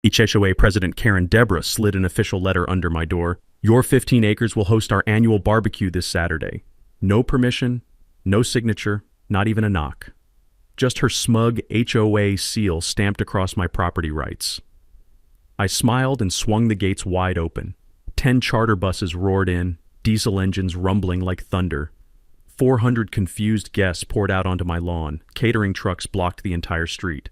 HOA President Karen Deborah slid an official letter under my door. Your 15 acres will host our annual barbecue this Saturday. No permission, no signature, not even a knock. Just her smug HOA seal stamped across my property rights. I smiled and swung the gates wide open. 10 charter buses roared in, diesel engines rumbling like thunder. 400 confused guests poured out onto my lawn. Catering trucks blocked the entire street.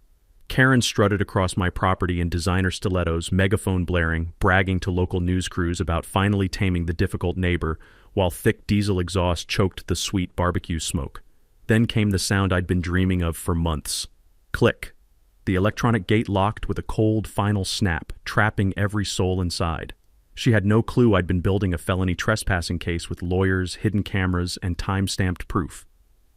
Karen strutted across my property in designer stilettos, megaphone blaring, bragging to local news crews about finally taming the difficult neighbor, while thick diesel exhaust choked the sweet barbecue smoke. Then came the sound I'd been dreaming of for months. Click. The electronic gate locked with a cold, final snap, trapping every soul inside. She had no clue I'd been building a felony trespassing case with lawyers, hidden cameras, and time-stamped proof.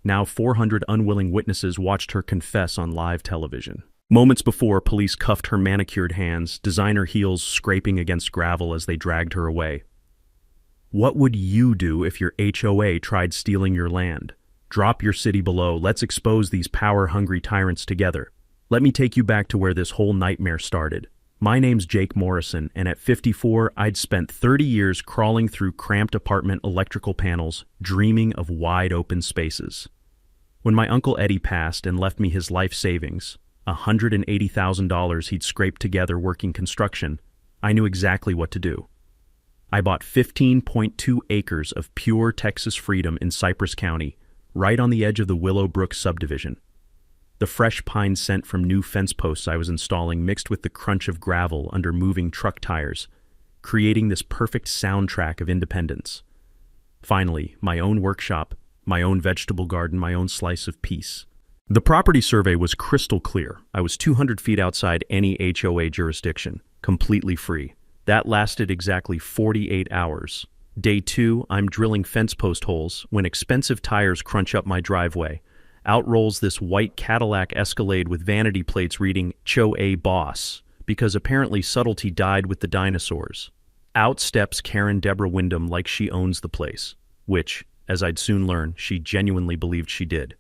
Now 400 unwilling witnesses watched her confess on live television. Moments before, police cuffed her manicured hands, designer heels scraping against gravel as they dragged her away. What would you do if your HOA tried stealing your land? Drop your city below. Let's expose these power-hungry tyrants together. Let me take you back to where this whole nightmare started. My name's Jake Morrison, and at 54, I'd spent 30 years crawling through cramped apartment electrical panels, dreaming of wide-open spaces. When my Uncle Eddie passed and left me his life savings, $180,000 he'd scraped together working construction, I knew exactly what to do. I bought 15.2 acres of pure Texas freedom in Cypress County, right on the edge of the Willowbrook subdivision. The fresh pine scent from new fence posts I was installing mixed with the crunch of gravel under moving truck tires, creating this perfect soundtrack of independence. Finally, my own workshop, my own vegetable garden, my own slice of peace. The property survey was crystal clear. I was 200 feet outside any HOA jurisdiction, completely free. That lasted exactly 48 hours. Day 2, I'm drilling fence post holes when expensive tires crunch up my driveway. Out rolls this white Cadillac Escalade with vanity plates reading HOA Boss, because apparently subtlety died with the dinosaurs. Out steps Karen Deborah Wyndham like she owns the place, which, as I'd soon learn, she genuinely believed she did.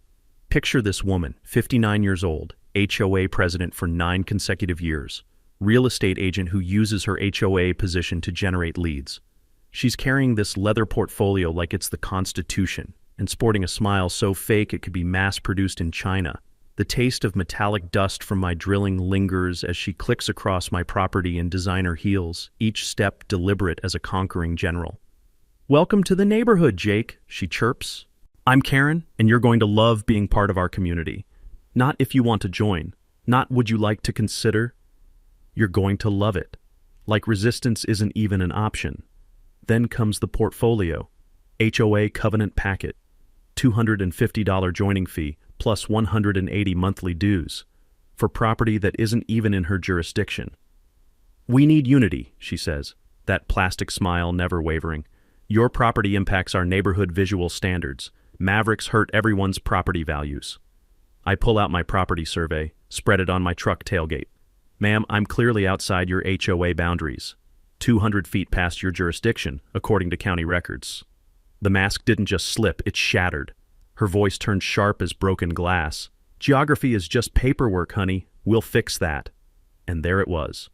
Picture this woman, 59 years old, HOA president for 9 consecutive years, real estate agent who uses her HOA position to generate leads. She's carrying this leather portfolio like it's the Constitution, and sporting a smile so fake it could be mass-produced in China. The taste of metallic dust from my drilling lingers as she clicks across my property in designer heels, each step deliberate as a conquering general. "Welcome to the neighborhood, Jake," she chirps. "I'm Karen, and you're going to love being part of our community. Not if you want to join. Not would you like to consider. You're going to love it. Like resistance isn't even an option." Then comes the portfolio. HOA covenant packet. $250 joining fee, plus 180 monthly dues, for property that isn't even in her jurisdiction. "We need unity," she says, that plastic smile never wavering. "Your property impacts our neighborhood visual standards. Mavericks hurt everyone's property values." I pull out my property survey, spread it on my truck tailgate. "Ma'am, I'm clearly outside your HOA boundaries. 200 feet past your jurisdiction, according to county records." The mask didn't just slip, it shattered. Her voice turned sharp as broken glass. "Geography is just paperwork, honey. We'll fix that." And there it was.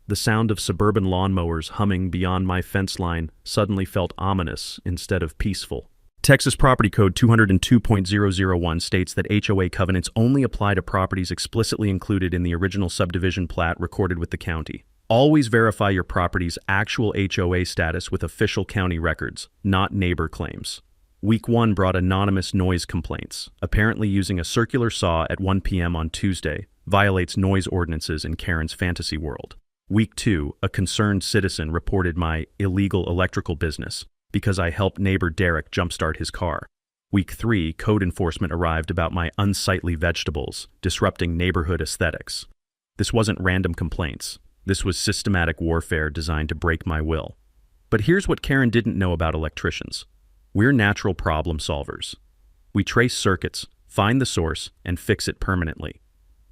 The sound of suburban lawnmowers humming beyond my fence line suddenly felt ominous instead of peaceful. Texas Property Code 202.001 states that HOA covenants only apply to properties explicitly included in the original subdivision plat recorded with the county. Always verify your property's actual HOA status with official county records, not neighbor claims. Week 1 brought anonymous noise complaints. Apparently using a circular saw at 1 p.m. on Tuesday violates noise ordinances in Karen's fantasy world. Week 2, a concerned citizen reported my illegal electrical business because I helped neighbor Derek jumpstart his car. Week 3, code enforcement arrived about my unsightly vegetables, disrupting neighborhood aesthetics. This wasn't random complaints. This was systematic warfare designed to break my will. But here's what Karen didn't know about electricians. We're natural problem solvers. We trace circuits, find the source, and fix it permanently.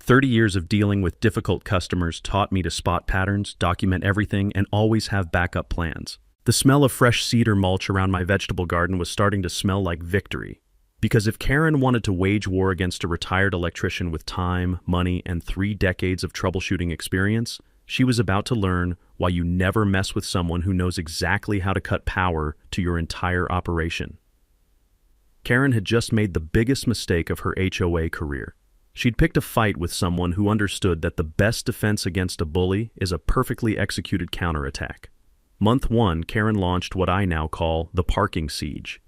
30 years of dealing with difficult customers taught me to spot patterns, document everything, and always have backup plans. The smell of fresh cedar mulch around my vegetable garden was starting to smell like victory. Because if Karen wanted to wage war against a retired electrician with time, money, and 3 decades of troubleshooting experience, She was about to learn why you never mess with someone who knows exactly how to cut power to your entire operation. Karen had just made the biggest mistake of her HOA career. She'd picked a fight with someone who understood that the best defense against a bully is a perfectly executed counterattack. Month 1, Karen launched what I now call the parking siege.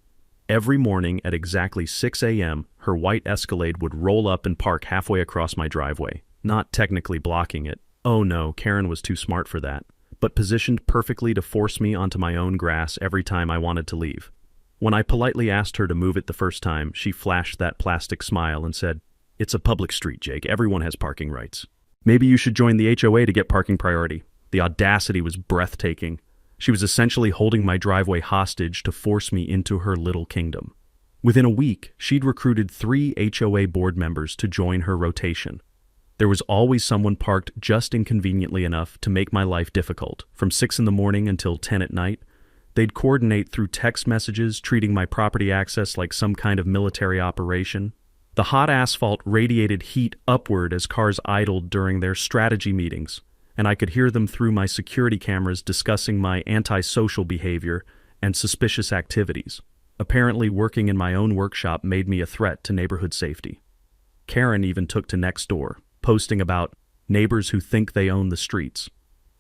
Every morning at exactly 6 a.m., her white Escalade would roll up and park halfway across my driveway, not technically blocking it. Oh no, Karen was too smart for that, but positioned perfectly to force me onto my own grass every time I wanted to leave. When I politely asked her to move it the first time, she flashed that plastic smile and said, "It's a public street, Jake. Everyone has parking rights. Maybe you should join the HOA to get parking priority." The audacity was breathtaking. She was essentially holding my driveway hostage to force me into her little kingdom. Within a week, she'd recruited 3 HOA board members to join her rotation. There was always someone parked just inconveniently enough to make my life difficult. From 6 in the morning until 10 at night, they'd coordinate through text messages, treating my property access like some kind of military operation. The hot asphalt radiated heat upward as cars idled during their strategy meetings, and I could hear them through my security cameras discussing my antisocial behavior and suspicious activities. Apparently, working in my own workshop made me a threat to neighborhood safety. Karen even took to Nextdoor, posting about neighbors who think they own the streets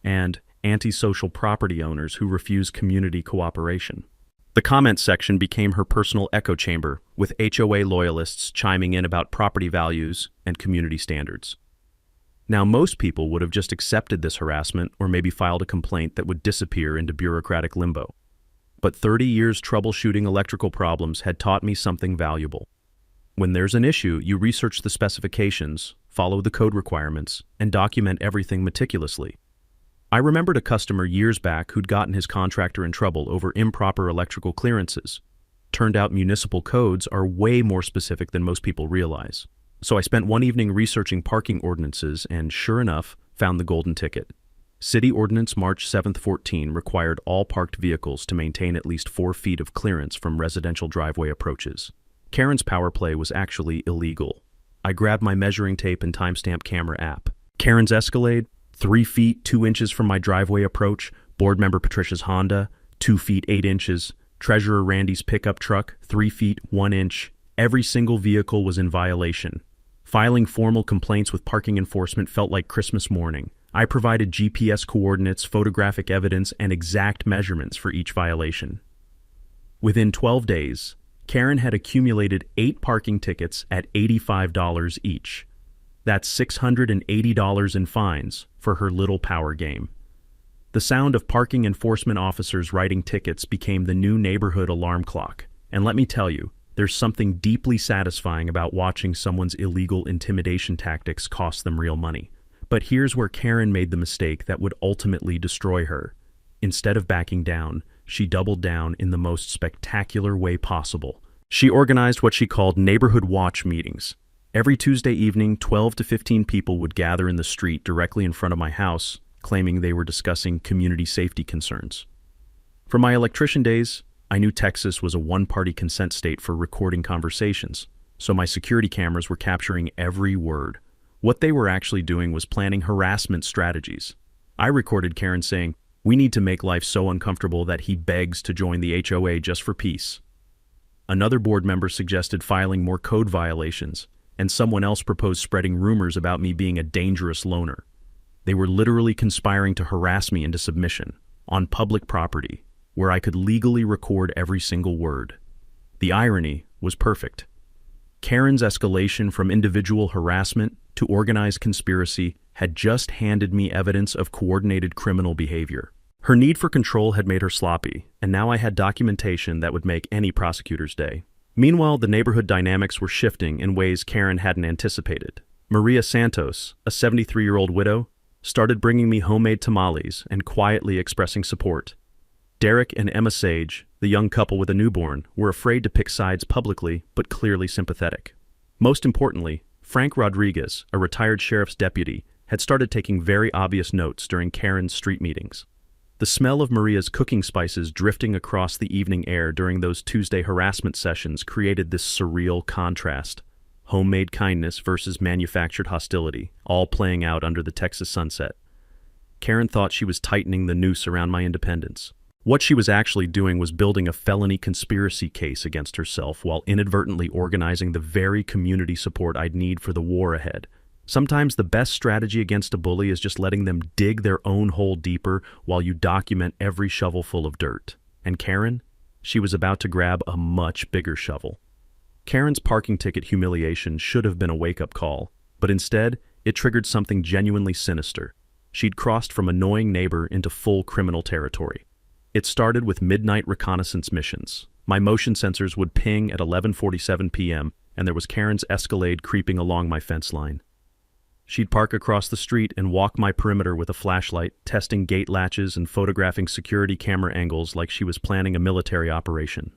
and antisocial property owners who refuse community cooperation. The comment section became her personal echo chamber, with HOA loyalists chiming in about property values and community standards. Now, most people would have just accepted this harassment or maybe filed a complaint that would disappear into bureaucratic limbo. But 30 years troubleshooting electrical problems had taught me something valuable. When there's an issue, you research the specifications, follow the code requirements, and document everything meticulously. I remembered a customer years back who'd gotten his contractor in trouble over improper electrical clearances. Turned out municipal codes are way more specific than most people realize. So I spent one evening researching parking ordinances and, sure enough, found the golden ticket. City Ordinance March 7th, 14 required all parked vehicles to maintain at least 4 feet of clearance from residential driveway approaches. Karen's power play was actually illegal. I grabbed my measuring tape and timestamp camera app. Karen's Escalade, 3 feet 2 inches from my driveway approach. Board member Patricia's Honda, 2 feet 8 inches. Treasurer Randy's pickup truck, 3 feet 1 inch. Every single vehicle was in violation. Filing formal complaints with parking enforcement felt like Christmas morning. I provided GPS coordinates, photographic evidence, and exact measurements for each violation. Within 12 days, Karen had accumulated 8 parking tickets at $85 each. That's $680 in fines for her little power game. The sound of parking enforcement officers writing tickets became the new neighborhood alarm clock. And let me tell you, there's something deeply satisfying about watching someone's illegal intimidation tactics cost them real money. But here's where Karen made the mistake that would ultimately destroy her. Instead of backing down, she doubled down in the most spectacular way possible. She organized what she called neighborhood watch meetings. Every Tuesday evening, 12 to 15 people would gather in the street directly in front of my house, claiming they were discussing community safety concerns. From my electrician days, I knew Texas was a one-party consent state for recording conversations, so my security cameras were capturing every word. What they were actually doing was planning harassment strategies. I recorded Karen saying, "We need to make life so uncomfortable that he begs to join the HOA just for peace." Another board member suggested filing more code violations, and someone else proposed spreading rumors about me being a dangerous loner. They were literally conspiring to harass me into submission, on public property, where I could legally record every single word. The irony was perfect. Karen's escalation from individual harassment to organized conspiracy had just handed me evidence of coordinated criminal behavior. Her need for control had made her sloppy, and now I had documentation that would make any prosecutor's day. Meanwhile, the neighborhood dynamics were shifting in ways Karen hadn't anticipated. Maria Santos, a 73-year-old widow, started bringing me homemade tamales and quietly expressing support. Derek and Emma Sage, the young couple with a newborn, were afraid to pick sides publicly, but clearly sympathetic. Most importantly, Frank Rodriguez, a retired sheriff's deputy, had started taking very obvious notes during Karen's street meetings. The smell of Maria's cooking spices drifting across the evening air during those Tuesday harassment sessions created this surreal contrast. Homemade kindness versus manufactured hostility, all playing out under the Texas sunset. Karen thought she was tightening the noose around my independence. What she was actually doing was building a felony conspiracy case against herself while inadvertently organizing the very community support I'd need for the war ahead. Sometimes the best strategy against a bully is just letting them dig their own hole deeper while you document every shovelful of dirt. And Karen? She was about to grab a much bigger shovel. Karen's parking ticket humiliation should have been a wake-up call, but instead, it triggered something genuinely sinister. She'd crossed from annoying neighbor into full criminal territory. It started with midnight reconnaissance missions. My motion sensors would ping at 11:47 p.m., and there was Karen's Escalade creeping along my fence line. She'd park across the street and walk my perimeter with a flashlight, testing gate latches and photographing security camera angles like she was planning a military operation.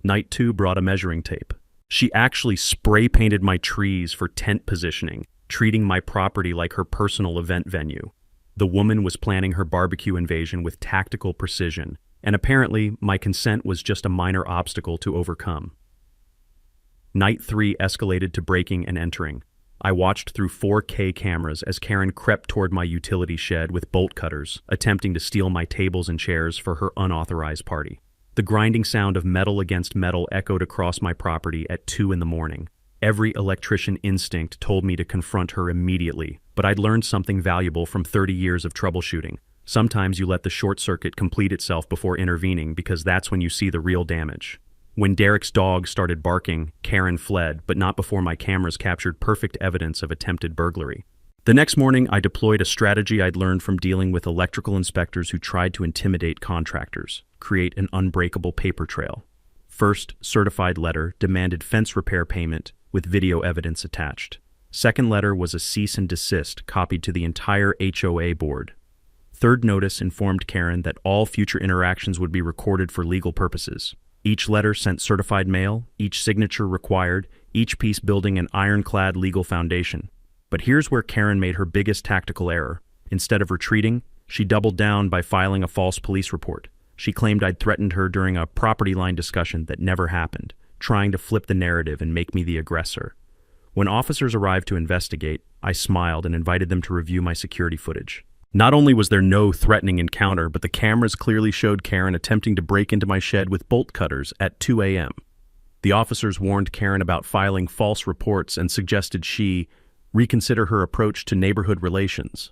Night 2 brought a measuring tape. She actually spray-painted my trees for tent positioning, treating my property like her personal event venue. The woman was planning her barbecue invasion with tactical precision, and apparently my consent was just a minor obstacle to overcome. Night 3 escalated to breaking and entering. I watched through 4K cameras as Karen crept toward my utility shed with bolt cutters, attempting to steal my tables and chairs for her unauthorized party. The grinding sound of metal against metal echoed across my property at 2 a.m. Every electrician instinct told me to confront her immediately, but I'd learned something valuable from 30 years of troubleshooting. Sometimes you let the short circuit complete itself before intervening because that's when you see the real damage. When Derek's dog started barking, Karen fled, but not before my cameras captured perfect evidence of attempted burglary. The next morning, I deployed a strategy I'd learned from dealing with electrical inspectors who tried to intimidate contractors: create an unbreakable paper trail. First certified letter demanded fence repair payment with video evidence attached. Second letter was a cease and desist copied to the entire HOA board. Third notice informed Karen that all future interactions would be recorded for legal purposes. Each letter sent certified mail, each signature required, each piece building an ironclad legal foundation. But here's where Karen made her biggest tactical error. Instead of retreating, she doubled down by filing a false police report. She claimed I'd threatened her during a property line discussion that never happened, trying to flip the narrative and make me the aggressor. When officers arrived to investigate, I smiled and invited them to review my security footage. Not only was there no threatening encounter, but the cameras clearly showed Karen attempting to break into my shed with bolt cutters at 2 a.m. The officers warned Karen about filing false reports and suggested she reconsider her approach to neighborhood relations.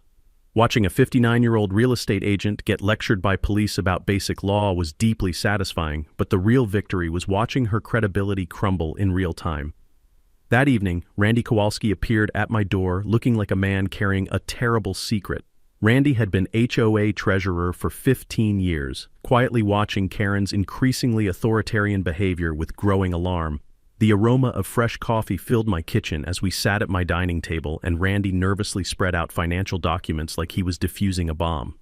Watching a 59-year-old real estate agent get lectured by police about basic law was deeply satisfying, but the real victory was watching her credibility crumble in real time. That evening, Randy Kowalski appeared at my door looking like a man carrying a terrible secret. Randy had been HOA treasurer for 15 years, quietly watching Karen's increasingly authoritarian behavior with growing alarm. The aroma of fresh coffee filled my kitchen as we sat at my dining table and Randy nervously spread out financial documents like he was defusing a bomb.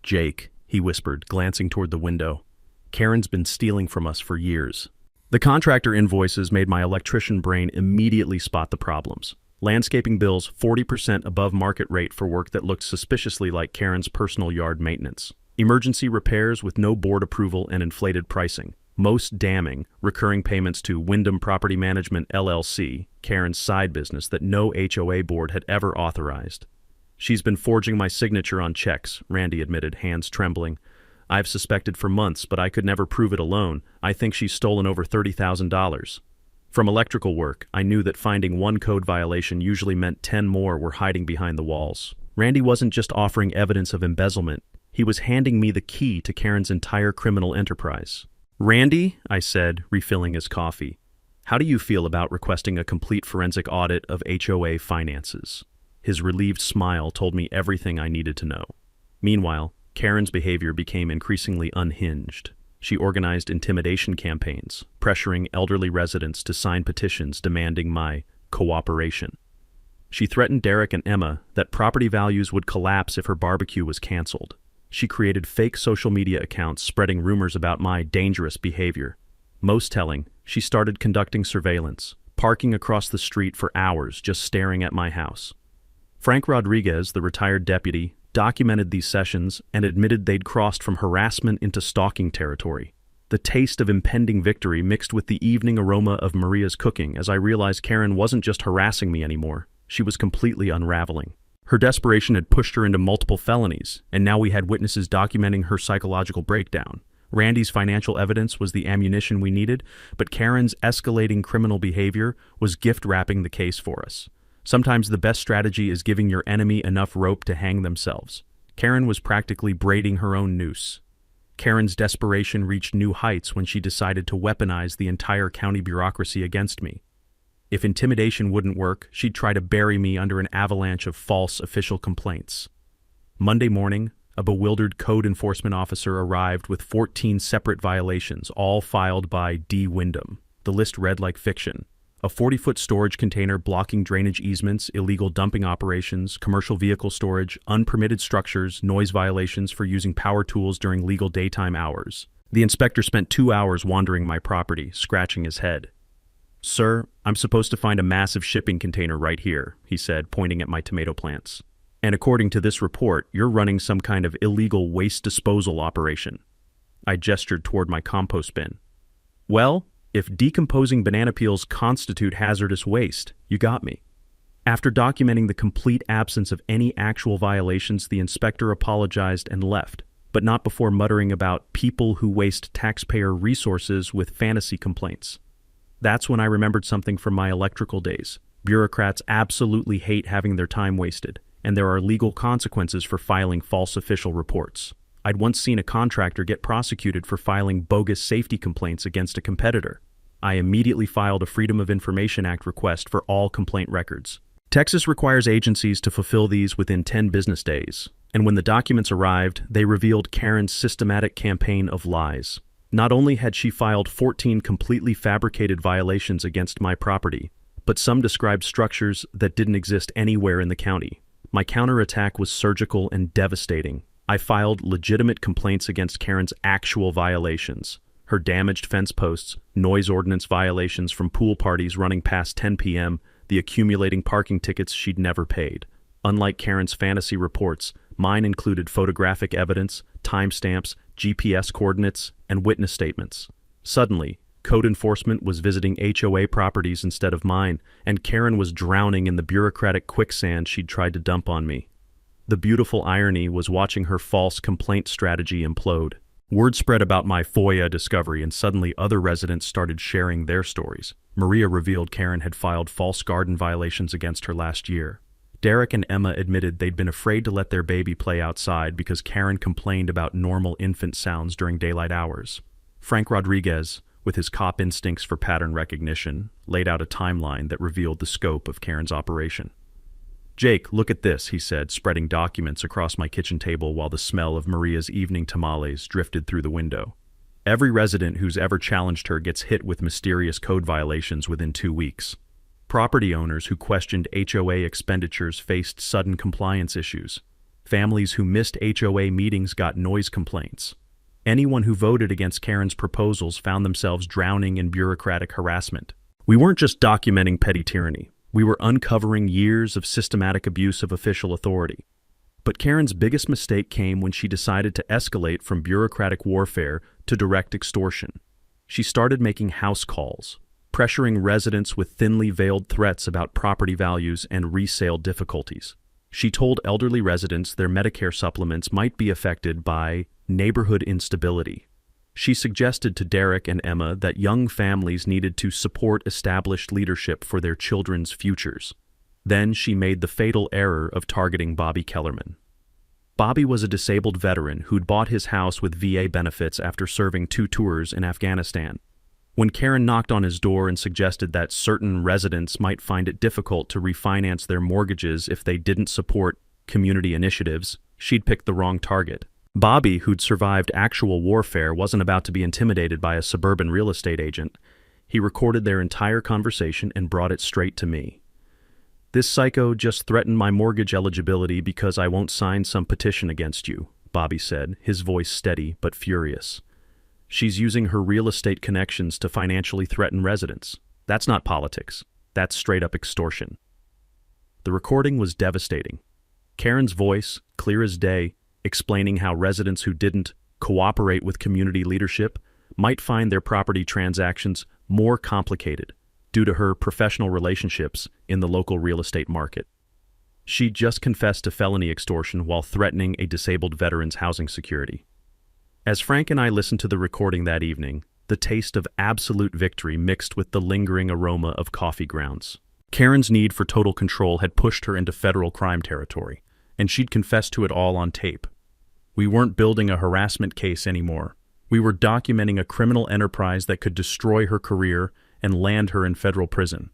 "Jake," he whispered, glancing toward the window. "Karen's been stealing from us for years." The contractor invoices made my electrician brain immediately spot the problems. Landscaping bills 40% above market rate for work that looked suspiciously like Karen's personal yard maintenance. Emergency repairs with no board approval and inflated pricing. Most damning, recurring payments to Wyndham Property Management LLC, Karen's side business that no HOA board had ever authorized. "She's been forging my signature on checks," Randy admitted, hands trembling. "I've suspected for months, but I could never prove it alone. I think she's stolen over $30,000. From electrical work, I knew that finding one code violation usually meant 10 more were hiding behind the walls. Randy wasn't just offering evidence of embezzlement. He was handing me the key to Karen's entire criminal enterprise. "Randy," I said, refilling his coffee, "how do you feel about requesting a complete forensic audit of HOA finances?" His relieved smile told me everything I needed to know. Meanwhile, Karen's behavior became increasingly unhinged. She organized intimidation campaigns, pressuring elderly residents to sign petitions demanding my cooperation. She threatened Derek and Emma that property values would collapse if her barbecue was canceled. She created fake social media accounts spreading rumors about my dangerous behavior. Most telling, she started conducting surveillance, parking across the street for hours just staring at my house. Frank Rodriguez, the retired deputy, documented these sessions and admitted they'd crossed from harassment into stalking territory. The taste of impending victory mixed with the evening aroma of Maria's cooking as I realized Karen wasn't just harassing me anymore. She was completely unraveling. Her desperation had pushed her into multiple felonies, and now we had witnesses documenting her psychological breakdown. Randy's financial evidence was the ammunition we needed, but Karen's escalating criminal behavior was gift-wrapping the case for us. Sometimes the best strategy is giving your enemy enough rope to hang themselves. Karen was practically braiding her own noose. Karen's desperation reached new heights when she decided to weaponize the entire county bureaucracy against me. If intimidation wouldn't work, she'd try to bury me under an avalanche of false official complaints. Monday morning, a bewildered code enforcement officer arrived with 14 separate violations, all filed by D. Wyndham. The list read like fiction. A 40-foot storage container blocking drainage easements, illegal dumping operations, commercial vehicle storage, unpermitted structures, noise violations for using power tools during legal daytime hours. The inspector spent 2 hours wandering my property, scratching his head. "Sir, I'm supposed to find a massive shipping container right here," he said, pointing at my tomato plants. "And according to this report, you're running some kind of illegal waste disposal operation." I gestured toward my compost bin. "Well, if decomposing banana peels constitute hazardous waste, you got me." After documenting the complete absence of any actual violations, the inspector apologized and left, but not before muttering about people who waste taxpayer resources with fantasy complaints. That's when I remembered something from my electrical days. Bureaucrats absolutely hate having their time wasted, and there are legal consequences for filing false official reports. I'd once seen a contractor get prosecuted for filing bogus safety complaints against a competitor. I immediately filed a Freedom of Information Act request for all complaint records. Texas requires agencies to fulfill these within 10 business days, and when the documents arrived, they revealed Karen's systematic campaign of lies. Not only had she filed 14 completely fabricated violations against my property, but some described structures that didn't exist anywhere in the county. My counterattack was surgical and devastating. I filed legitimate complaints against Karen's actual violations. Her damaged fence posts, noise ordinance violations from pool parties running past 10 p.m., the accumulating parking tickets she'd never paid. Unlike Karen's fantasy reports, mine included photographic evidence, timestamps, GPS coordinates, and witness statements. Suddenly, code enforcement was visiting HOA properties instead of mine, and Karen was drowning in the bureaucratic quicksand she'd tried to dump on me. The beautiful irony was watching her false complaint strategy implode. Word spread about my FOIA discovery, and suddenly other residents started sharing their stories. Maria revealed Karen had filed false garden violations against her last year. Derek and Emma admitted they'd been afraid to let their baby play outside because Karen complained about normal infant sounds during daylight hours. Frank Rodriguez, with his cop instincts for pattern recognition, laid out a timeline that revealed the scope of Karen's operation. "Jake, look at this," he said, spreading documents across my kitchen table while the smell of Maria's evening tamales drifted through the window. "Every resident who's ever challenged her gets hit with mysterious code violations within 2 weeks. Property owners who questioned HOA expenditures faced sudden compliance issues. Families who missed HOA meetings got noise complaints. Anyone who voted against Karen's proposals found themselves drowning in bureaucratic harassment." We weren't just documenting petty tyranny. We were uncovering years of systematic abuse of official authority. But Karen's biggest mistake came when she decided to escalate from bureaucratic warfare to direct extortion. She started making house calls, pressuring residents with thinly veiled threats about property values and resale difficulties. She told elderly residents their Medicare supplements might be affected by neighborhood instability. She suggested to Derek and Emma that young families needed to support established leadership for their children's futures. Then she made the fatal error of targeting Bobby Kellerman. Bobby was a disabled veteran who'd bought his house with VA benefits after serving 2 tours in Afghanistan. When Karen knocked on his door and suggested that certain residents might find it difficult to refinance their mortgages if they didn't support community initiatives, she'd picked the wrong target. Bobby, who'd survived actual warfare, wasn't about to be intimidated by a suburban real estate agent. He recorded their entire conversation and brought it straight to me. "This psycho just threatened my mortgage eligibility because I won't sign some petition against you," Bobby said, his voice steady but furious. "She's using her real estate connections to financially threaten residents. That's not politics. That's straight-up extortion." The recording was devastating. Karen's voice, clear as day, explaining how residents who didn't cooperate with community leadership might find their property transactions more complicated due to her professional relationships in the local real estate market. She'd just confessed to felony extortion while threatening a disabled veteran's housing security. As Frank and I listened to the recording that evening, the taste of absolute victory mixed with the lingering aroma of coffee grounds. Karen's need for total control had pushed her into federal crime territory, and she'd confessed to it all on tape. We weren't building a harassment case anymore. We were documenting a criminal enterprise that could destroy her career and land her in federal prison.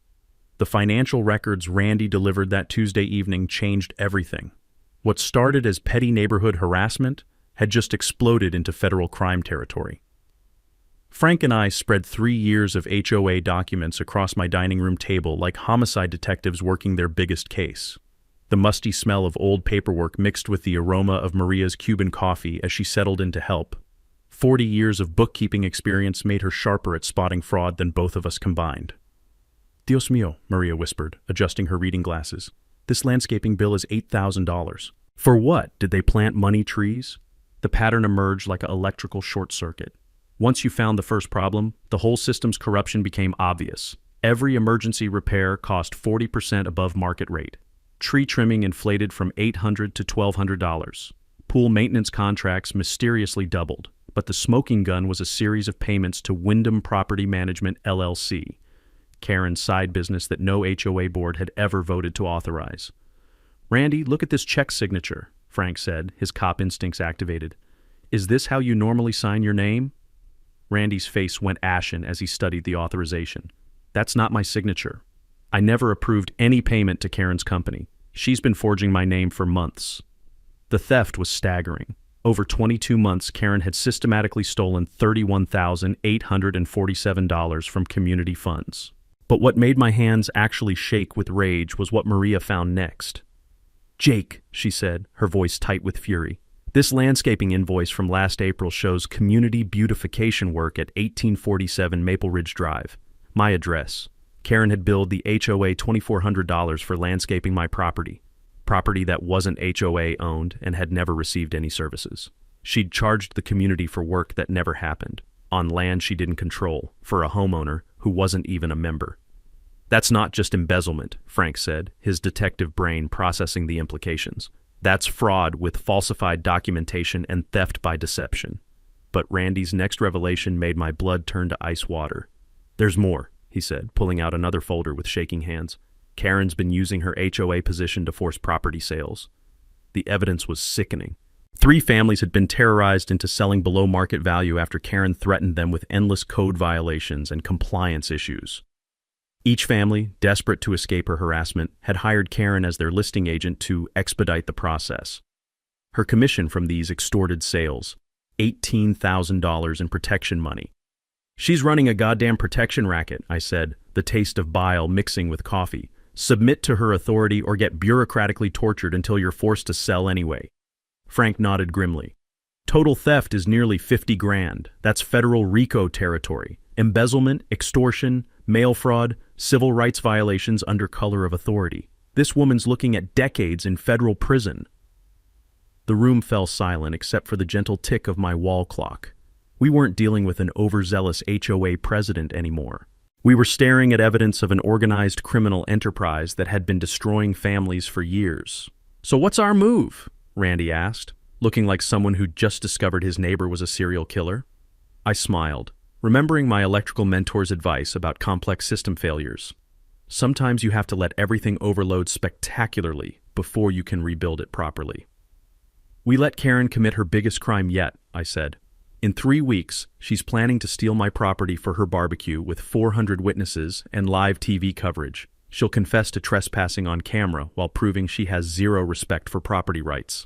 The financial records Randy delivered that Tuesday evening changed everything. What started as petty neighborhood harassment had just exploded into federal crime territory. Frank and I spread 3 years of HOA documents across my dining room table like homicide detectives working their biggest case. The musty smell of old paperwork mixed with the aroma of Maria's Cuban coffee as she settled in to help. 40 years of bookkeeping experience made her sharper at spotting fraud than both of us combined. Dios mío, Maria whispered, adjusting her reading glasses. This landscaping bill is $8,000. For what? Did they plant money trees? The pattern emerged like an electrical short circuit. Once you found the first problem, the whole system's corruption became obvious. Every emergency repair cost 40% above market rate. Tree trimming inflated from $800 to $1,200. Pool maintenance contracts mysteriously doubled, but the smoking gun was a series of payments to Wyndham Property Management LLC, Karen's side business that no HOA board had ever voted to authorize. Randy, look at this check signature, Frank said, his cop instincts activated. Is this how you normally sign your name? Randy's face went ashen as he studied the authorization. That's not my signature. I never approved any payment to Karen's company. She's been forging my name for months. The theft was staggering. Over 22 months, Karen had systematically stolen $31,847 from community funds. But what made my hands actually shake with rage was what Maria found next. Jake, she said, her voice tight with fury. This landscaping invoice from last April shows community beautification work at 1847 Maple Ridge Drive. My address. Karen had billed the HOA $2,400 for landscaping my property that wasn't HOA owned and had never received any services. She'd charged the community for work that never happened, on land she didn't control, for a homeowner who wasn't even a member. That's not just embezzlement, Frank said, his detective brain processing the implications. That's fraud with falsified documentation and theft by deception. But Randy's next revelation made my blood turn to ice water. There's more, he said, pulling out another folder with shaking hands. Karen's been using her HOA position to force property sales. The evidence was sickening. 3 families had been terrorized into selling below market value after Karen threatened them with endless code violations and compliance issues. Each family, desperate to escape her harassment, had hired Karen as their listing agent to expedite the process. Her commission from these extorted sales, $18,000 in protection money. She's running a goddamn protection racket, I said, the taste of bile mixing with coffee. Submit to her authority or get bureaucratically tortured until you're forced to sell anyway. Frank nodded grimly. Total theft is nearly 50 grand. That's federal RICO territory. Embezzlement, extortion, mail fraud, civil rights violations under color of authority. This woman's looking at decades in federal prison. The room fell silent except for the gentle tick of my wall clock. We weren't dealing with an overzealous HOA president anymore. We were staring at evidence of an organized criminal enterprise that had been destroying families for years. So what's our move? Randy asked, looking like someone who'd just discovered his neighbor was a serial killer. I smiled, remembering my electrical mentor's advice about complex system failures. Sometimes you have to let everything overload spectacularly before you can rebuild it properly. We let Karen commit her biggest crime yet, I said. In 3 weeks, she's planning to steal my property for her barbecue with 400 witnesses and live TV coverage. She'll confess to trespassing on camera while proving she has zero respect for property rights.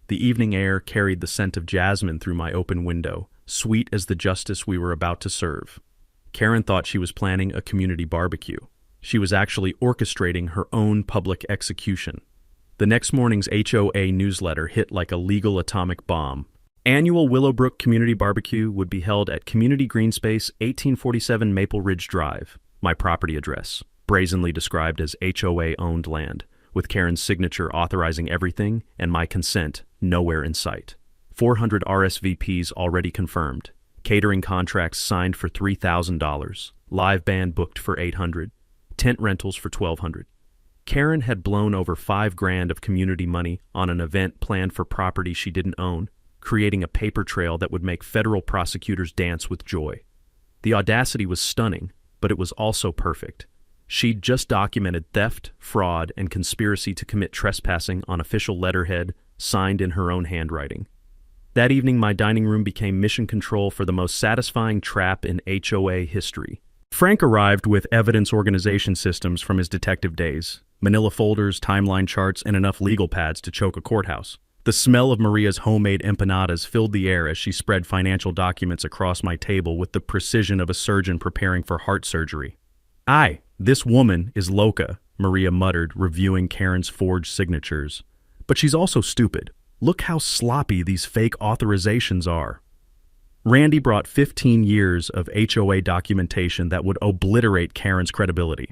The evening air carried the scent of jasmine through my open window, sweet as the justice we were about to serve. Karen thought she was planning a community barbecue. She was actually orchestrating her own public execution. The next morning's HOA newsletter hit like a legal atomic bomb. Annual Willowbrook Community Barbecue would be held at Community Green Space, 1847 Maple Ridge Drive, my property address, brazenly described as HOA-owned land, with Karen's signature authorizing everything and my consent nowhere in sight. 400 RSVPs already confirmed, catering contracts signed for $3,000, live band booked for $800, tent rentals for $1,200. Karen had blown over $5,000 of community money on an event planned for property she didn't own, creating a paper trail that would make federal prosecutors dance with joy. The audacity was stunning, but it was also perfect. She'd just documented theft, fraud, and conspiracy to commit trespassing on official letterhead, signed in her own handwriting. That evening, my dining room became mission control for the most satisfying trap in HOA history. Frank arrived with evidence organization systems from his detective days, manila folders, timeline charts, and enough legal pads to choke a courthouse. The smell of Maria's homemade empanadas filled the air as she spread financial documents across my table with the precision of a surgeon preparing for heart surgery. "Aye, this woman is loca," Maria muttered, reviewing Karen's forged signatures. "But she's also stupid. Look how sloppy these fake authorizations are." Randy brought 15 years of HOA documentation that would obliterate Karen's credibility.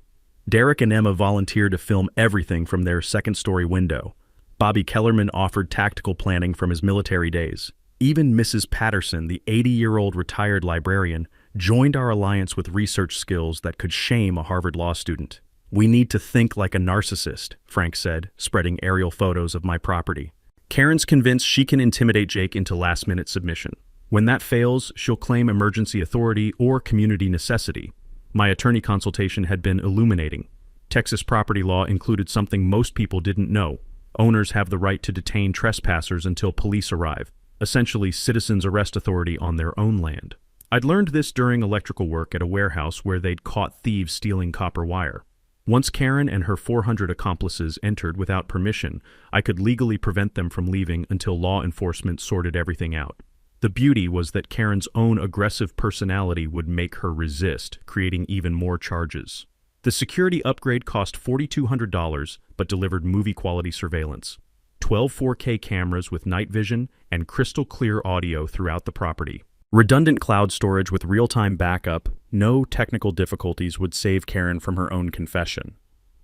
Derek and Emma volunteered to film everything from their second-story window. Bobby Kellerman offered tactical planning from his military days. Even Mrs. Patterson, the 80-year-old retired librarian, joined our alliance with research skills that could shame a Harvard law student. "We need to think like a narcissist," Frank said, spreading aerial photos of my property. "Karen's convinced she can intimidate Jake into last-minute submission. When that fails, she'll claim emergency authority or community necessity." My attorney consultation had been illuminating. Texas property law included something most people didn't know. Owners have the right to detain trespassers until police arrive, essentially citizens' arrest authority on their own land. I'd learned this during electrical work at a warehouse where they'd caught thieves stealing copper wire. Once Karen and her 400 accomplices entered without permission, I could legally prevent them from leaving until law enforcement sorted everything out. The beauty was that Karen's own aggressive personality would make her resist, creating even more charges. The security upgrade cost $4,200, but delivered movie-quality surveillance. 12 4K cameras with night vision and crystal-clear audio throughout the property. Redundant cloud storage with real-time backup, no technical difficulties would save Karen from her own confession.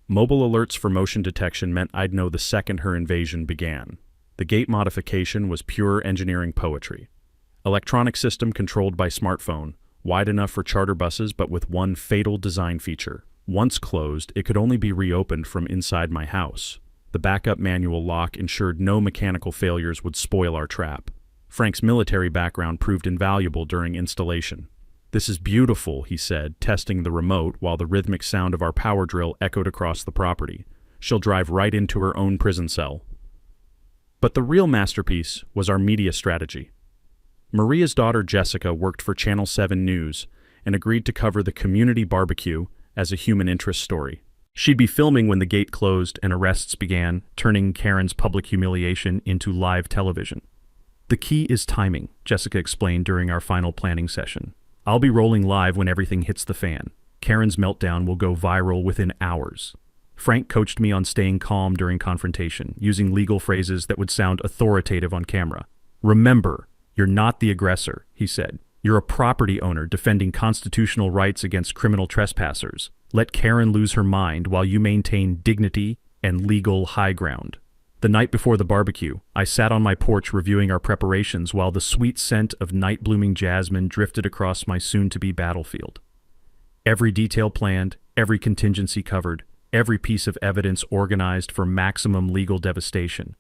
Mobile alerts for motion detection meant I'd know the second her invasion began. The gate modification was pure engineering poetry. Electronic system controlled by smartphone, wide enough for charter buses but with one fatal design feature. Once closed, it could only be reopened from inside my house. The backup manual lock ensured no mechanical failures would spoil our trap. Frank's military background proved invaluable during installation. "This is beautiful," he said, testing the remote while the rhythmic sound of our power drill echoed across the property. "She'll drive right into her own prison cell." But the real masterpiece was our media strategy. Maria's daughter Jessica worked for Channel 7 News and agreed to cover the community barbecue as a human interest story. She'd be filming when the gate closed and arrests began, turning Karen's public humiliation into live television. "The key is timing," Jessica explained during our final planning session. "I'll be rolling live when everything hits the fan. Karen's meltdown will go viral within hours." Frank coached me on staying calm during confrontation, using legal phrases that would sound authoritative on camera. "Remember, you're not the aggressor," he said. "You're a property owner defending constitutional rights against criminal trespassers. Let Karen lose her mind while you maintain dignity and legal high ground." The night before the barbecue, I sat on my porch reviewing our preparations while the sweet scent of night-blooming jasmine drifted across my soon-to-be battlefield. Every detail planned, every contingency covered, every piece of evidence organized for maximum legal devastation.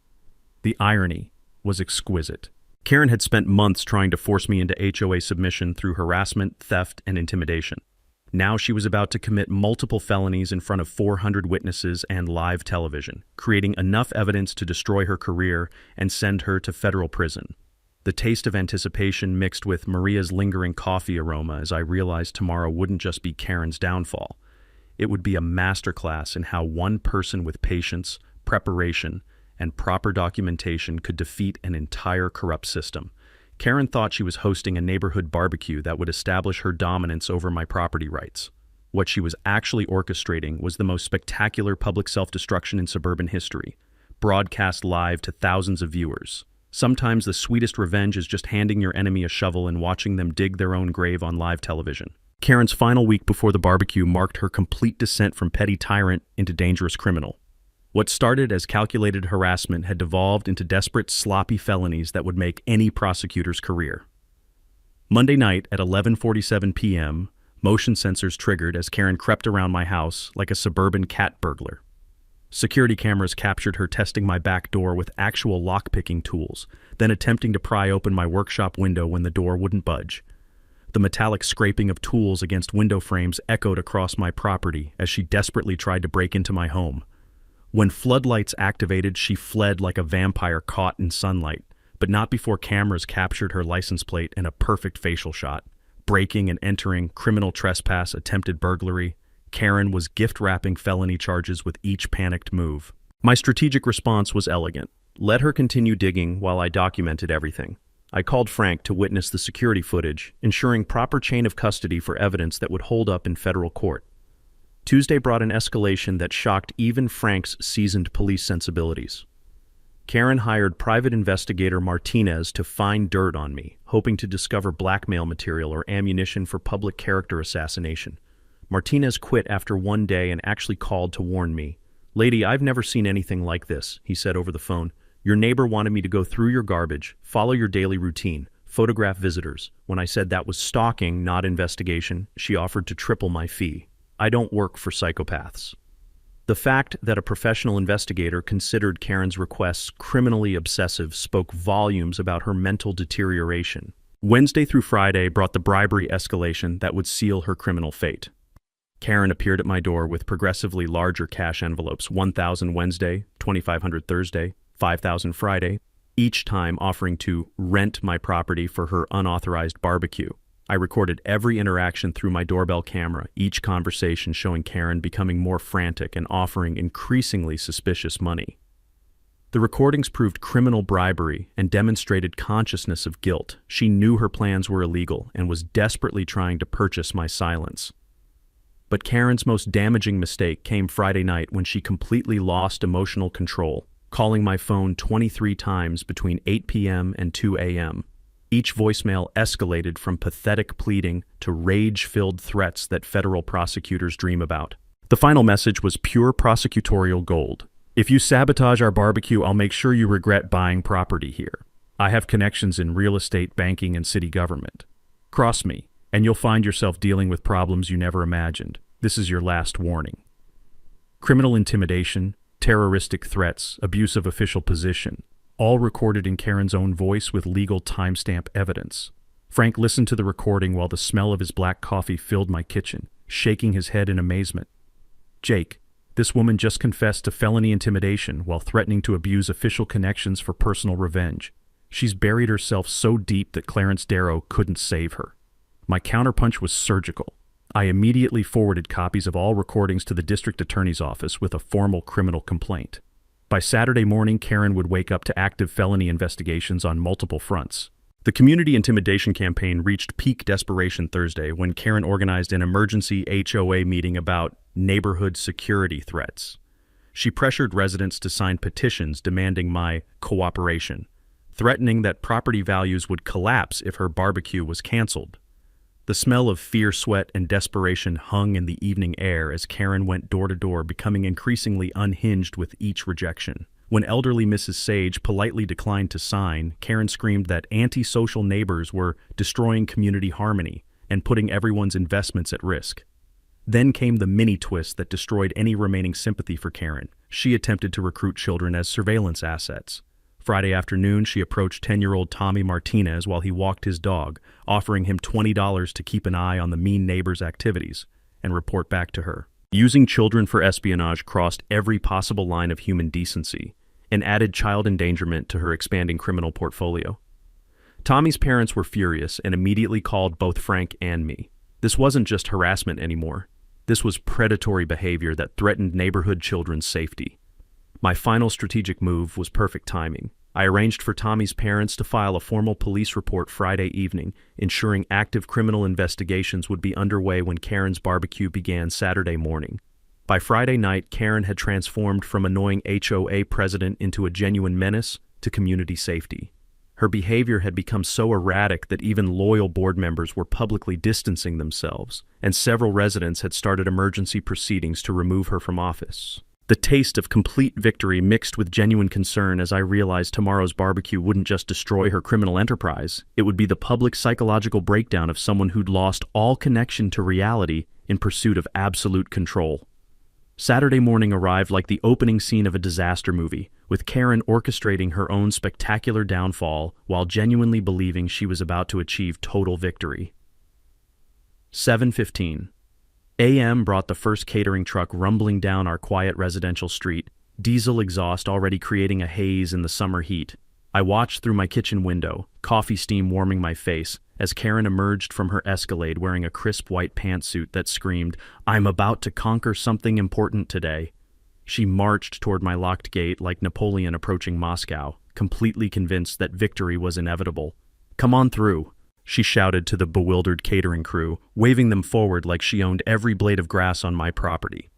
The irony was exquisite. Karen had spent months trying to force me into HOA submission through harassment, theft, and intimidation. Now she was about to commit multiple felonies in front of 400 witnesses and live television, creating enough evidence to destroy her career and send her to federal prison. The taste of anticipation mixed with Maria's lingering coffee aroma as I realized tomorrow wouldn't just be Karen's downfall. It would be a masterclass in how one person with patience, preparation, and proper documentation could defeat an entire corrupt system. Karen thought she was hosting a neighborhood barbecue that would establish her dominance over my property rights. What she was actually orchestrating was the most spectacular public self-destruction in suburban history, broadcast live to thousands of viewers. Sometimes the sweetest revenge is just handing your enemy a shovel and watching them dig their own grave on live television. Karen's final week before the barbecue marked her complete descent from petty tyrant into dangerous criminal. What started as calculated harassment had devolved into desperate, sloppy felonies that would make any prosecutor's career. Monday night at 11:47 p.m., motion sensors triggered as Karen crept around my house like a suburban cat burglar. Security cameras captured her testing my back door with actual lock-picking tools, then attempting to pry open my workshop window when the door wouldn't budge. The metallic scraping of tools against window frames echoed across my property as she desperately tried to break into my home. When floodlights activated, she fled like a vampire caught in sunlight, but not before cameras captured her license plate and a perfect facial shot. Breaking and entering, criminal trespass, attempted burglary. Karen was gift-wrapping felony charges with each panicked move. My strategic response was elegant. Let her continue digging while I documented everything. I called Frank to witness the security footage, ensuring proper chain of custody for evidence that would hold up in federal court. Tuesday brought an escalation that shocked even Frank's seasoned police sensibilities. Karen hired private investigator Martinez to find dirt on me, hoping to discover blackmail material or ammunition for public character assassination. Martinez quit after one day and actually called to warn me. "Lady, I've never seen anything like this," he said over the phone. "Your neighbor wanted me to go through your garbage, follow your daily routine, photograph visitors. When I said that was stalking, not investigation, she offered to triple my fee. I don't work for psychopaths." The fact that a professional investigator considered Karen's requests criminally obsessive spoke volumes about her mental deterioration. Wednesday through Friday brought the bribery escalation that would seal her criminal fate. Karen appeared at my door with progressively larger cash envelopes, $1,000 Wednesday, $2,500 Thursday, $5,000 Friday, each time offering to rent my property for her unauthorized barbecue. I recorded every interaction through my doorbell camera, each conversation showing Karen becoming more frantic and offering increasingly suspicious money. The recordings proved criminal bribery and demonstrated consciousness of guilt. She knew her plans were illegal and was desperately trying to purchase my silence. But Karen's most damaging mistake came Friday night when she completely lost emotional control, calling my phone 23 times between 8 p.m. and 2 a.m. Each voicemail escalated from pathetic pleading to rage-filled threats that federal prosecutors dream about. The final message was pure prosecutorial gold. "If you sabotage our barbecue, I'll make sure you regret buying property here. I have connections in real estate, banking, and city government. Cross me, and you'll find yourself dealing with problems you never imagined. This is your last warning." Criminal intimidation, terroristic threats, abuse of official position, all recorded in Karen's own voice with legal timestamp evidence. Frank listened to the recording while the smell of his black coffee filled my kitchen, shaking his head in amazement. "Jake, this woman just confessed to felony intimidation while threatening to abuse official connections for personal revenge. She's buried herself so deep that Clarence Darrow couldn't save her." My counterpunch was surgical. I immediately forwarded copies of all recordings to the district attorney's office with a formal criminal complaint. By Saturday morning, Karen would wake up to active felony investigations on multiple fronts. The community intimidation campaign reached peak desperation Thursday when Karen organized an emergency HOA meeting about neighborhood security threats. She pressured residents to sign petitions demanding my cooperation, threatening that property values would collapse if her barbecue was canceled. The smell of fear, sweat, and desperation hung in the evening air as Karen went door to door, becoming increasingly unhinged with each rejection. When elderly Mrs. Sage politely declined to sign, Karen screamed that antisocial neighbors were destroying community harmony and putting everyone's investments at risk. Then came the mini-twist that destroyed any remaining sympathy for Karen. She attempted to recruit children as surveillance assets. Friday afternoon, she approached 10-year-old Tommy Martinez while he walked his dog, offering him $20 to keep an eye on the mean neighbor's activities and report back to her. Using children for espionage crossed every possible line of human decency and added child endangerment to her expanding criminal portfolio. Tommy's parents were furious and immediately called both Frank and me. This wasn't just harassment anymore. This was predatory behavior that threatened neighborhood children's safety. My final strategic move was perfect timing. I arranged for Tommy's parents to file a formal police report Friday evening, ensuring active criminal investigations would be underway when Karen's barbecue began Saturday morning. By Friday night, Karen had transformed from annoying HOA president into a genuine menace to community safety. Her behavior had become so erratic that even loyal board members were publicly distancing themselves, and several residents had started emergency proceedings to remove her from office. The taste of complete victory mixed with genuine concern as I realized tomorrow's barbecue wouldn't just destroy her criminal enterprise, it would be the public psychological breakdown of someone who'd lost all connection to reality in pursuit of absolute control. Saturday morning arrived like the opening scene of a disaster movie, with Karen orchestrating her own spectacular downfall while genuinely believing she was about to achieve total victory. 7:15 a.m. brought the first catering truck rumbling down our quiet residential street, diesel exhaust already creating a haze in the summer heat. I watched through my kitchen window, coffee steam warming my face, as Karen emerged from her Escalade wearing a crisp white pantsuit that screamed, "I'm about to conquer something important today." She marched toward my locked gate like Napoleon approaching Moscow, completely convinced that victory was inevitable. "Come on through," she shouted to the bewildered catering crew, waving them forward like she owned every blade of grass on my property.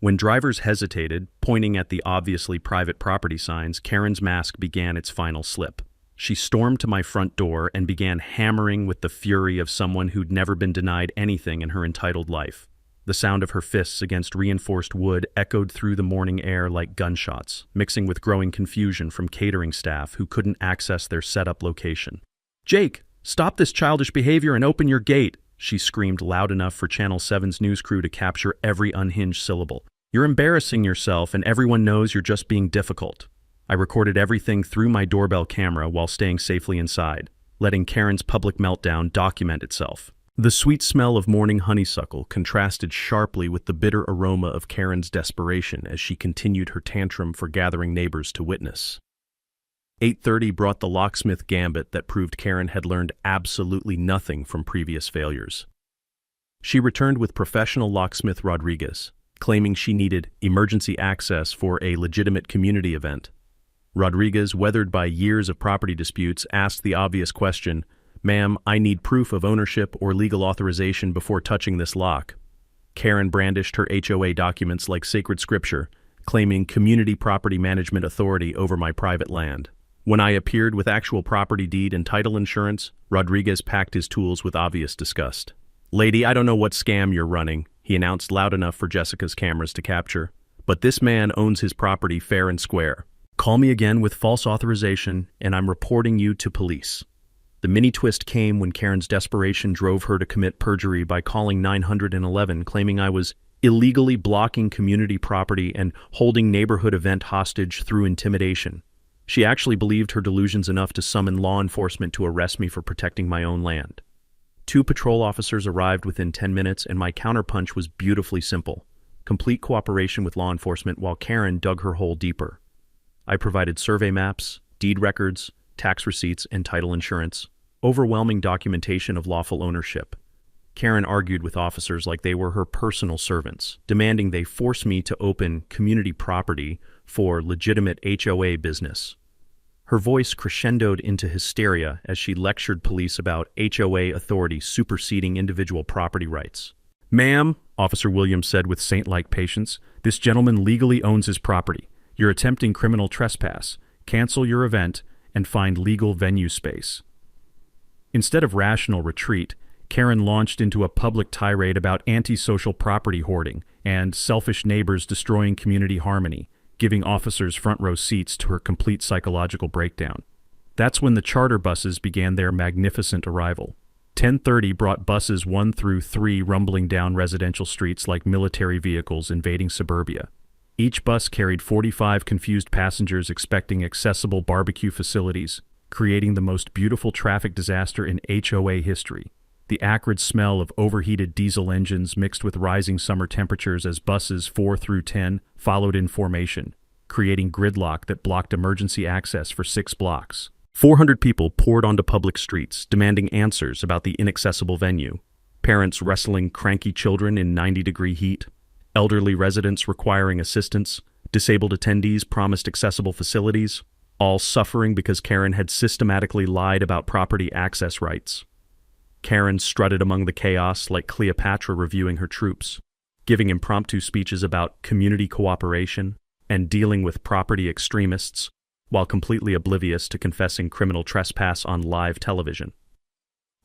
When drivers hesitated, pointing at the obviously private property signs, Karen's mask began its final slip. She stormed to my front door and began hammering with the fury of someone who'd never been denied anything in her entitled life. The sound of her fists against reinforced wood echoed through the morning air like gunshots, mixing with growing confusion from catering staff who couldn't access their setup location. "Jake, stop this childish behavior and open your gate," she screamed loud enough for Channel 7's news crew to capture every unhinged syllable. "You're embarrassing yourself and everyone knows you're just being difficult." I recorded everything through my doorbell camera while staying safely inside, letting Karen's public meltdown document itself. The sweet smell of morning honeysuckle contrasted sharply with the bitter aroma of Karen's desperation as she continued her tantrum for gathering neighbors to witness. 8:30 brought the locksmith gambit that proved Karen had learned absolutely nothing from previous failures. She returned with professional locksmith Rodriguez, claiming she needed emergency access for a legitimate community event. Rodriguez, weathered by years of property disputes, asked the obvious question, "Ma'am, I need proof of ownership or legal authorization before touching this lock." Karen brandished her HOA documents like sacred scripture, claiming Community Property Management Authority over my private land. When I appeared with actual property deed and title insurance, Rodriguez packed his tools with obvious disgust. "Lady, I don't know what scam you're running," he announced loud enough for Jessica's cameras to capture, "but this man owns his property fair and square. Call me again with false authorization, and I'm reporting you to police." The mini twist came when Karen's desperation drove her to commit perjury by calling 911, claiming I was illegally blocking community property and holding neighborhood event hostage through intimidation. She actually believed her delusions enough to summon law enforcement to arrest me for protecting my own land. 2 patrol officers arrived within 10 minutes, and my counterpunch was beautifully simple: complete cooperation with law enforcement while Karen dug her hole deeper. I provided survey maps, deed records, tax receipts, and title insurance, overwhelming documentation of lawful ownership. Karen argued with officers like they were her personal servants, demanding they force me to open community property for legitimate HOA business. Her voice crescendoed into hysteria as she lectured police about HOA authority superseding individual property rights. "Ma'am," Officer Williams said with saint-like patience, "this gentleman legally owns his property. You're attempting criminal trespass. Cancel your event and find legal venue space." Instead of rational retreat, Karen launched into a public tirade about antisocial property hoarding and selfish neighbors destroying community harmony, giving officers front row seats to her complete psychological breakdown. That's when the charter buses began their magnificent arrival. 10:30 brought buses 1 through 3 rumbling down residential streets like military vehicles invading suburbia. Each bus carried 45 confused passengers expecting accessible barbecue facilities, creating the most beautiful traffic disaster in HOA history. The acrid smell of overheated diesel engines mixed with rising summer temperatures as buses 4 through 10 followed in formation, creating gridlock that blocked emergency access for 6 blocks. 400 people poured onto public streets, demanding answers about the inaccessible venue. Parents wrestling cranky children in 90-degree heat, elderly residents requiring assistance, disabled attendees promised accessible facilities, all suffering because Karen had systematically lied about property access rights. Karen strutted among the chaos like Cleopatra reviewing her troops, giving impromptu speeches about community cooperation and dealing with property extremists, while completely oblivious to confessing criminal trespass on live television.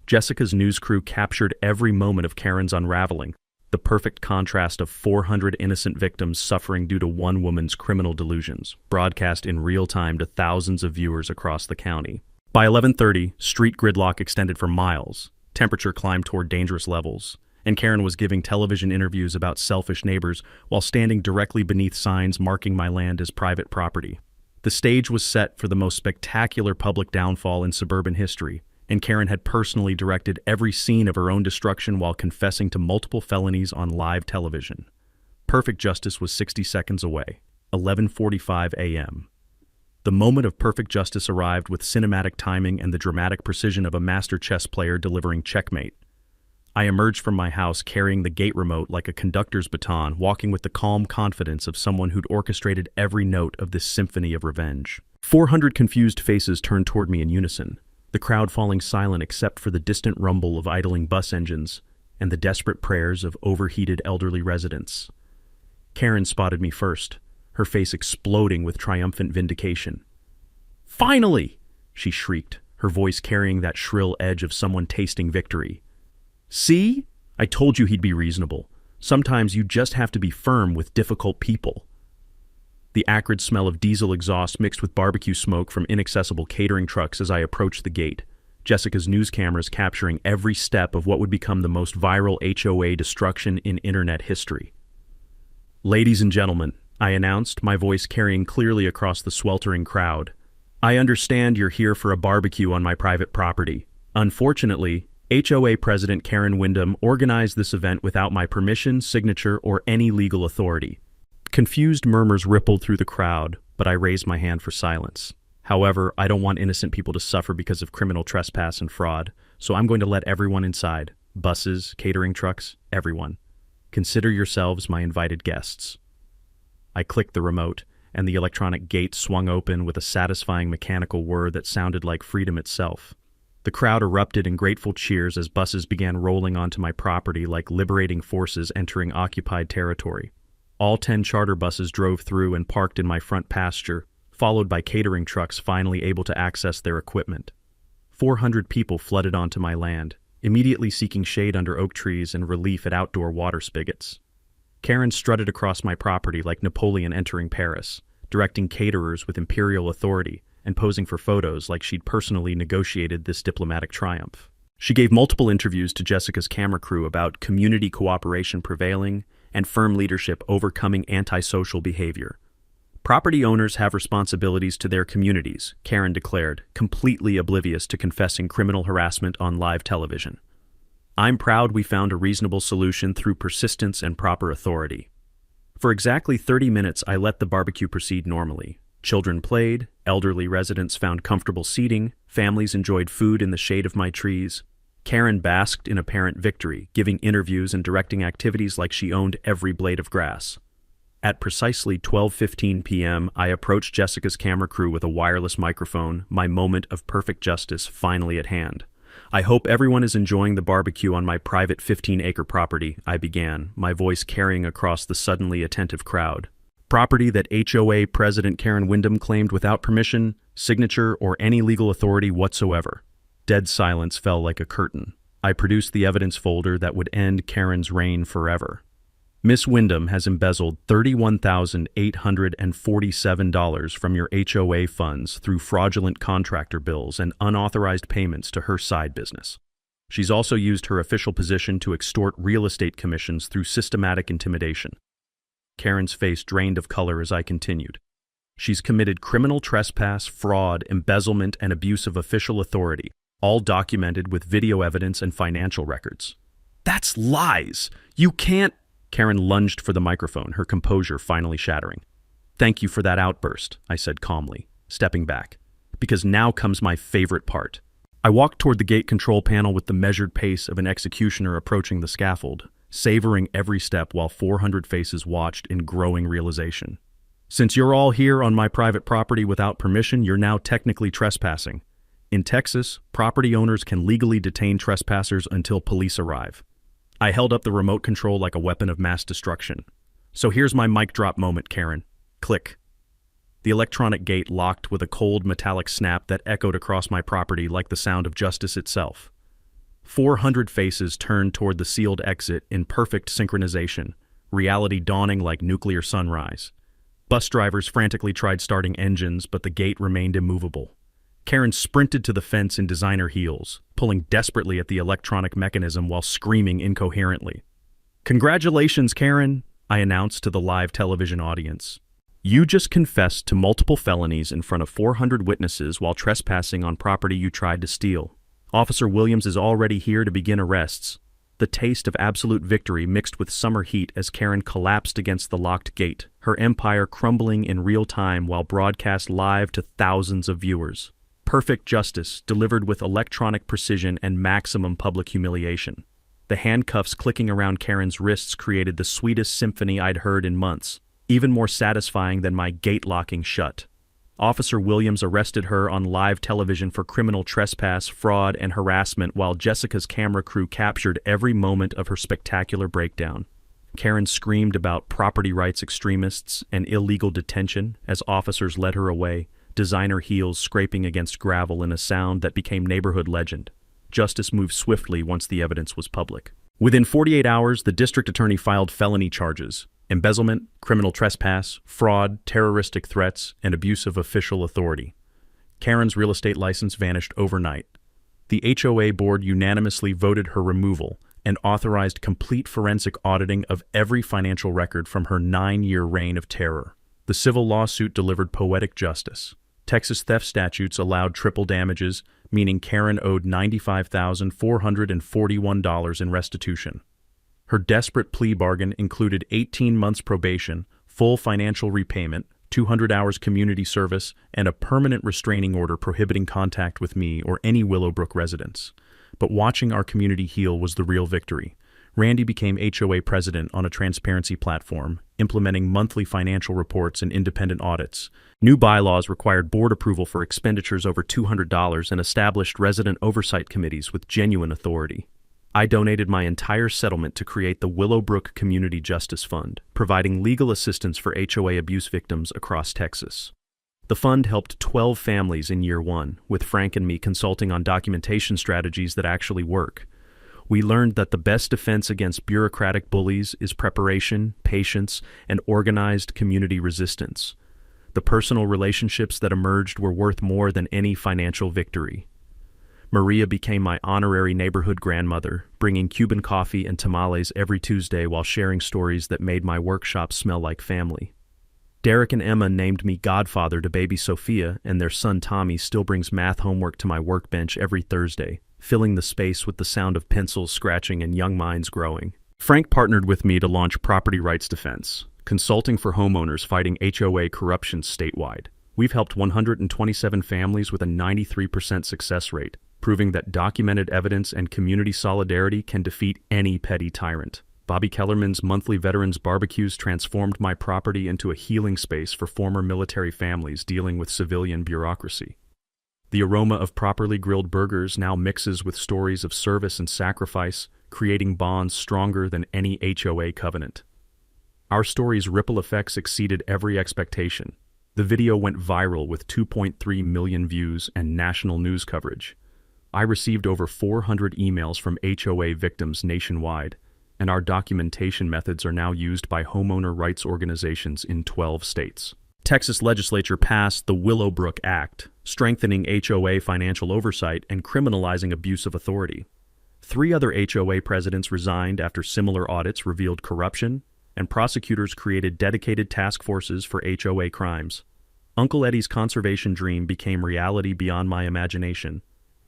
Jessica's news crew captured every moment of Karen's unraveling, the perfect contrast of 400 innocent victims suffering due to one woman's criminal delusions, broadcast in real time to thousands of viewers across the county. By 11:30, street gridlock extended for miles, temperature climbed toward dangerous levels, and Karen was giving television interviews about selfish neighbors while standing directly beneath signs marking my land as private property. The stage was set for the most spectacular public downfall in suburban history, and Karen had personally directed every scene of her own destruction while confessing to multiple felonies on live television. Perfect justice was 60 seconds away, 11:45 a.m. The moment of perfect justice arrived with cinematic timing and the dramatic precision of a master chess player delivering checkmate. I emerged from my house carrying the gate remote like a conductor's baton, walking with the calm confidence of someone who'd orchestrated every note of this symphony of revenge. 400 confused faces turned toward me in unison, the crowd falling silent except for the distant rumble of idling bus engines and the desperate prayers of overheated elderly residents. Karen spotted me first, her face exploding with triumphant vindication. "Finally!" she shrieked, her voice carrying that shrill edge of someone tasting victory. "See? I told you he'd be reasonable. Sometimes you just have to be firm with difficult people." The acrid smell of diesel exhaust mixed with barbecue smoke from inaccessible catering trucks as I approached the gate, Jessica's news cameras capturing every step of what would become the most viral HOA destruction in internet history. "Ladies and gentlemen," I announced, my voice carrying clearly across the sweltering crowd, "I understand you're here for a barbecue on my private property. Unfortunately, HOA President Karen Windham organized this event without my permission, signature, or any legal authority." Confused murmurs rippled through the crowd, but I raised my hand for silence. However, I don't want innocent people to suffer because of criminal trespass and fraud, so I'm going to let everyone inside. Buses, catering trucks, everyone. Consider yourselves my invited guests. I clicked the remote, and the electronic gate swung open with a satisfying mechanical whir that sounded like freedom itself. The crowd erupted in grateful cheers as buses began rolling onto my property like liberating forces entering occupied territory. All 10 charter buses drove through and parked in my front pasture, followed by catering trucks finally able to access their equipment. 400 people flooded onto my land, immediately seeking shade under oak trees and relief at outdoor water spigots. Karen strutted across my property like Napoleon entering Paris, directing caterers with imperial authority and posing for photos like she'd personally negotiated this diplomatic triumph. She gave multiple interviews to Jessica's camera crew about community cooperation prevailing and firm leadership overcoming antisocial behavior. "Property owners have responsibilities to their communities," Karen declared, completely oblivious to confessing criminal harassment on live television. "I'm proud we found a reasonable solution through persistence and proper authority." For exactly 30 minutes, I let the barbecue proceed normally. Children played, elderly residents found comfortable seating, families enjoyed food in the shade of my trees. Karen basked in apparent victory, giving interviews and directing activities like she owned every blade of grass. At precisely 12:15 p.m., I approached Jessica's camera crew with a wireless microphone, my moment of perfect justice finally at hand. "I hope everyone is enjoying the barbecue on my private 15-acre property," I began, my voice carrying across the suddenly attentive crowd. "Property that HOA President Karen Windham claimed without permission, signature, or any legal authority whatsoever." Dead silence fell like a curtain. I produced the evidence folder that would end Karen's reign forever. "Miss Windham has embezzled $31,847 from your HOA funds through fraudulent contractor bills and unauthorized payments to her side business. She's also used her official position to extort real estate commissions through systematic intimidation." Karen's face drained of color as I continued. "She's committed criminal trespass, fraud, embezzlement, and abuse of official authority, all documented with video evidence and financial records." "That's lies! You can't—" Karen lunged for the microphone, her composure finally shattering. "Thank you for that outburst," I said calmly, stepping back, "because now comes my favorite part." I walked toward the gate control panel with the measured pace of an executioner approaching the scaffold, savoring every step while 400 faces watched in growing realization. "Since you're all here on my private property without permission, you're now technically trespassing. In Texas, property owners can legally detain trespassers until police arrive." I held up the remote control like a weapon of mass destruction. "So here's my mic drop moment, Karen." Click. The electronic gate locked with a cold metallic snap that echoed across my property like the sound of justice itself. 400 faces turned toward the sealed exit in perfect synchronization, reality dawning like nuclear sunrise. Bus drivers frantically tried starting engines, but the gate remained immovable. Karen sprinted to the fence in designer heels, pulling desperately at the electronic mechanism while screaming incoherently. "Congratulations, Karen," I announced to the live television audience. "You just confessed to multiple felonies in front of 400 witnesses while trespassing on property you tried to steal. Officer Williams is already here to begin arrests." The taste of absolute victory mixed with summer heat as Karen collapsed against the locked gate, her empire crumbling in real time while broadcast live to thousands of viewers. Perfect justice delivered with electronic precision and maximum public humiliation. The handcuffs clicking around Karen's wrists created the sweetest symphony I'd heard in months, even more satisfying than my gate locking shut. Officer Williams arrested her on live television for criminal trespass, fraud, and harassment while Jessica's camera crew captured every moment of her spectacular breakdown. Karen screamed about property rights extremists and illegal detention as officers led her away, designer heels scraping against gravel in a sound that became neighborhood legend. Justice moved swiftly once the evidence was public. Within 48 hours, the district attorney filed felony charges: embezzlement, criminal trespass, fraud, terroristic threats, and abuse of official authority. Karen's real estate license vanished overnight. The HOA board unanimously voted her removal and authorized complete forensic auditing of every financial record from her 9-year reign of terror. The civil lawsuit delivered poetic justice. Texas theft statutes allowed triple damages, meaning Karen owed $95,441 in restitution. Her desperate plea bargain included 18 months probation, full financial repayment, 200 hours community service, and a permanent restraining order prohibiting contact with me or any Willowbrook residents. But watching our community heal was the real victory. Randy became HOA president on a transparency platform, implementing monthly financial reports and independent audits. New bylaws required board approval for expenditures over $200 and established resident oversight committees with genuine authority. I donated my entire settlement to create the Willowbrook Community Justice Fund, providing legal assistance for HOA abuse victims across Texas. The fund helped 12 families in year one, with Frank and me consulting on documentation strategies that actually work. We learned that the best defense against bureaucratic bullies is preparation, patience, and organized community resistance. The personal relationships that emerged were worth more than any financial victory. Maria became my honorary neighborhood grandmother, bringing Cuban coffee and tamales every Tuesday while sharing stories that made my workshop smell like family. Derek and Emma named me godfather to baby Sophia, and their son Tommy still brings math homework to my workbench every Thursday, filling the space with the sound of pencils scratching and young minds growing. Frank partnered with me to launch Property Rights Defense, consulting for homeowners fighting HOA corruption statewide. We've helped 127 families with a 93% success rate, proving that documented evidence and community solidarity can defeat any petty tyrant. Bobby Kellerman's monthly Veterans Barbecues transformed my property into a healing space for former military families dealing with civilian bureaucracy. The aroma of properly grilled burgers now mixes with stories of service and sacrifice, creating bonds stronger than any HOA covenant. Our story's ripple effects exceeded every expectation. The video went viral with 2.3 million views and national news coverage. I received over 400 emails from HOA victims nationwide, and our documentation methods are now used by homeowner rights organizations in 12 states. Texas legislature passed the Willowbrook Act, strengthening HOA financial oversight and criminalizing abuse of authority. 3 other HOA presidents resigned after similar audits revealed corruption, and prosecutors created dedicated task forces for HOA crimes. Uncle Eddie's conservation dream became reality beyond my imagination.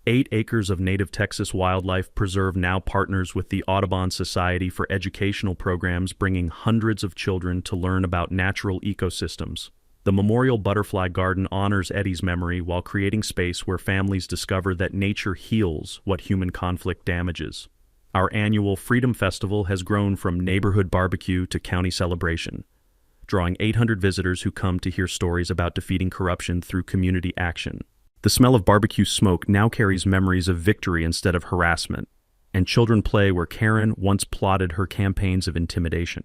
8 acres of native Texas wildlife preserve now partners with the Audubon Society for educational programs, bringing hundreds of children to learn about natural ecosystems. The Memorial Butterfly Garden honors Eddie's memory while creating space where families discover that nature heals what human conflict damages. Our annual Freedom Festival has grown from neighborhood barbecue to county celebration, drawing 800 visitors who come to hear stories about defeating corruption through community action. The smell of barbecue smoke now carries memories of victory instead of harassment, and children play where Karen once plotted her campaigns of intimidation.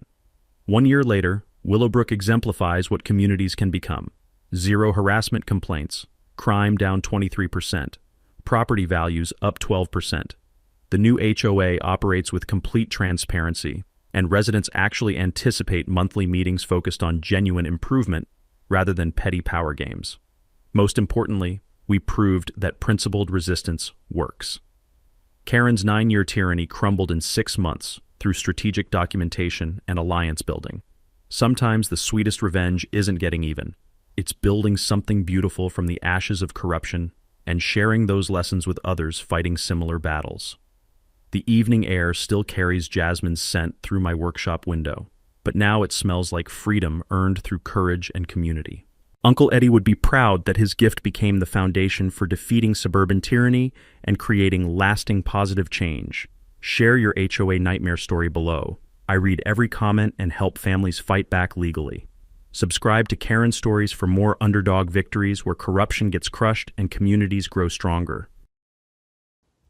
1 year later, Willowbrook exemplifies what communities can become. 0 harassment complaints, crime down 23%, property values up 12%. The new HOA operates with complete transparency, and residents actually anticipate monthly meetings focused on genuine improvement rather than petty power games. Most importantly, we proved that principled resistance works. Karen's 9-year tyranny crumbled in 6 months through strategic documentation and alliance building. Sometimes the sweetest revenge isn't getting even. It's building something beautiful from the ashes of corruption and sharing those lessons with others fighting similar battles. The evening air still carries jasmine's scent through my workshop window, but now it smells like freedom earned through courage and community. Uncle Eddie would be proud that his gift became the foundation for defeating suburban tyranny and creating lasting positive change. Share your HOA nightmare story below. I read every comment and help families fight back legally. Subscribe to Karen Stories for more underdog victories where corruption gets crushed and communities grow stronger.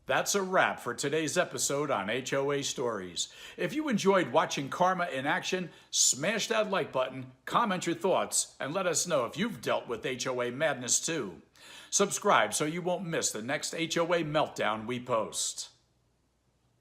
That's a wrap for today's episode on HOA Stories. If you enjoyed watching Karma in action, smash that like button, comment your thoughts, and let us know if you've dealt with HOA madness too. Subscribe so you won't miss the next HOA meltdown we post.